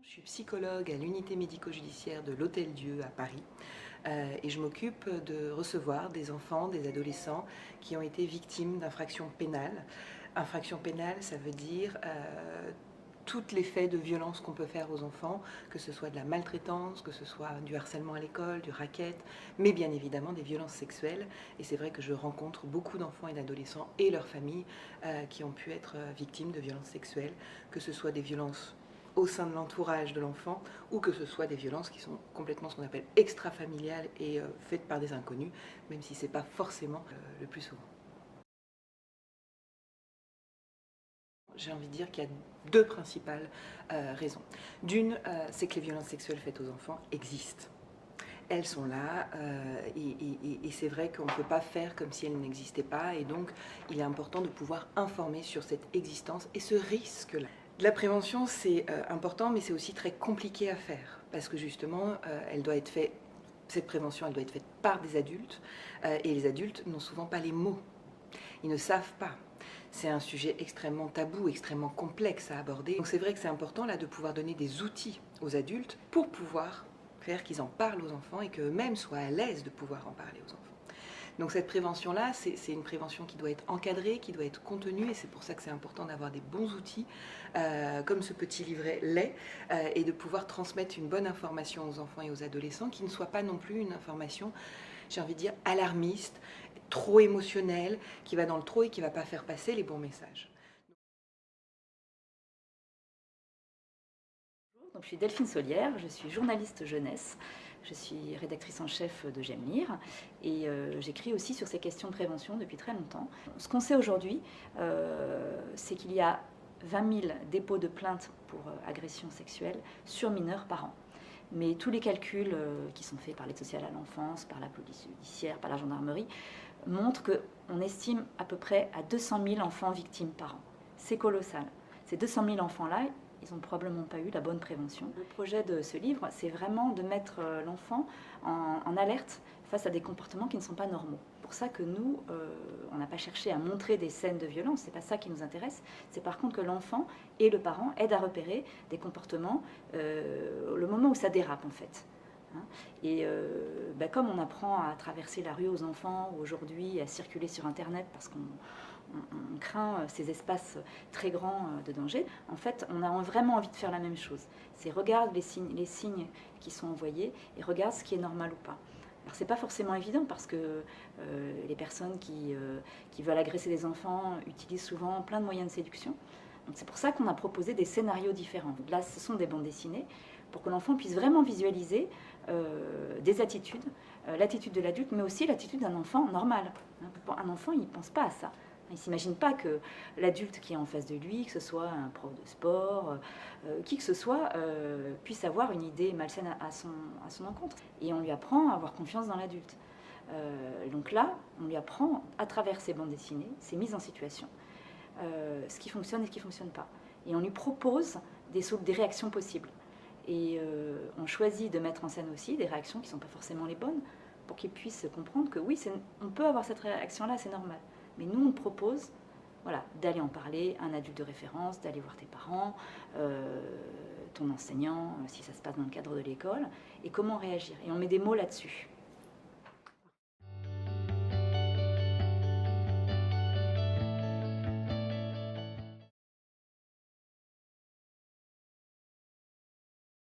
Je suis psychologue à l'unité médico-judiciaire de l'Hôtel-Dieu à Paris et je m'occupe de recevoir des enfants, des adolescents qui ont été victimes d'infractions pénales. Infraction pénale, ça veut dire tous les faits de violence qu'on peut faire aux enfants, que ce soit de la maltraitance, que ce soit du harcèlement à l'école, du racket, mais bien évidemment des violences sexuelles. Et c'est vrai que je rencontre beaucoup d'enfants et d'adolescents et leurs familles qui ont pu être victimes de violences sexuelles, que ce soit des violences au sein de l'entourage de l'enfant ou que ce soit des violences qui sont complètement ce qu'on appelle extrafamiliales et faites par des inconnus, même si ce n'est pas forcément le plus souvent. J'ai envie de dire qu'il y a deux principales raisons. D'une, c'est que les violences sexuelles faites aux enfants existent. Elles sont là et c'est vrai qu'on ne peut pas faire comme si elles n'existaient pas et donc il est important de pouvoir informer sur cette existence et ce risque-là. La prévention, c'est important, mais c'est aussi très compliqué à faire parce que justement, elle doit être faite, cette prévention, elle doit être faite par des adultes et les adultes n'ont souvent pas les mots. Ils ne savent pas. C'est un sujet extrêmement tabou, extrêmement complexe à aborder. Donc c'est vrai que c'est important là de pouvoir donner des outils aux adultes pour pouvoir faire qu'ils en parlent aux enfants et qu'eux-mêmes soient à l'aise de pouvoir en parler aux enfants. Donc cette prévention-là, c'est une prévention qui doit être encadrée, qui doit être contenue, et c'est pour ça que c'est important d'avoir des bons outils, comme ce petit livret l'est, et de pouvoir transmettre une bonne information aux enfants et aux adolescents, qui ne soit pas non plus une information, j'ai envie de dire, alarmiste, trop émotionnelle, qui va dans le trop et qui ne va pas faire passer les bons messages. Donc, je suis Delphine Solière, je suis journaliste jeunesse, je suis rédactrice en chef de J'aime lire et j'écris aussi sur ces questions de prévention depuis très longtemps. Ce qu'on sait aujourd'hui, c'est qu'il y a 20 000 dépôts de plaintes pour agression sexuelle sur mineurs par an. Mais tous les calculs qui sont faits par l'aide sociale à l'enfance, par la police judiciaire, par la gendarmerie, montrent qu'on estime à peu près à 200 000 enfants victimes par an. C'est colossal. Ces 200 000 enfants-là, ils n'ont probablement pas eu la bonne prévention. Le projet de ce livre, c'est vraiment de mettre l'enfant en alerte face à des comportements qui ne sont pas normaux. C'est pour ça que nous, on n'a pas cherché à montrer des scènes de violence, c'est pas ça qui nous intéresse. C'est par contre que l'enfant et le parent aident à repérer des comportements le moment où ça dérape en fait. Et comme on apprend à traverser la rue aux enfants aujourd'hui, à circuler sur Internet parce qu'on craint ces espaces très grands de danger, en fait, on a vraiment envie de faire la même chose. C'est regarde les signes qui sont envoyés et regarde ce qui est normal ou pas. Alors c'est pas forcément évident parce que les personnes qui veulent agresser des enfants utilisent souvent plein de moyens de séduction. Donc c'est pour ça qu'on a proposé des scénarios différents. Là, ce sont des bandes dessinées pour que l'enfant puisse vraiment visualiser des attitudes, l'attitude de l'adulte, mais aussi l'attitude d'un enfant normal. Un enfant, il ne pense pas à ça. Il ne s'imagine pas que l'adulte qui est en face de lui, que ce soit un prof de sport, qui que ce soit, puisse avoir une idée malsaine à son encontre. Et on lui apprend à avoir confiance dans l'adulte. Donc là, on lui apprend, à travers ces bandes dessinées, ces mises en situation, ce qui fonctionne et ce qui ne fonctionne pas. Et on lui propose des réactions possibles. Et on choisit de mettre en scène aussi des réactions qui ne sont pas forcément les bonnes, pour qu'il puisse comprendre que oui, on peut avoir cette réaction-là, c'est normal. Mais nous, on te propose d'aller en parler à un adulte de référence, d'aller voir tes parents, ton enseignant, si ça se passe dans le cadre de l'école, et comment réagir. Et on met des mots là-dessus.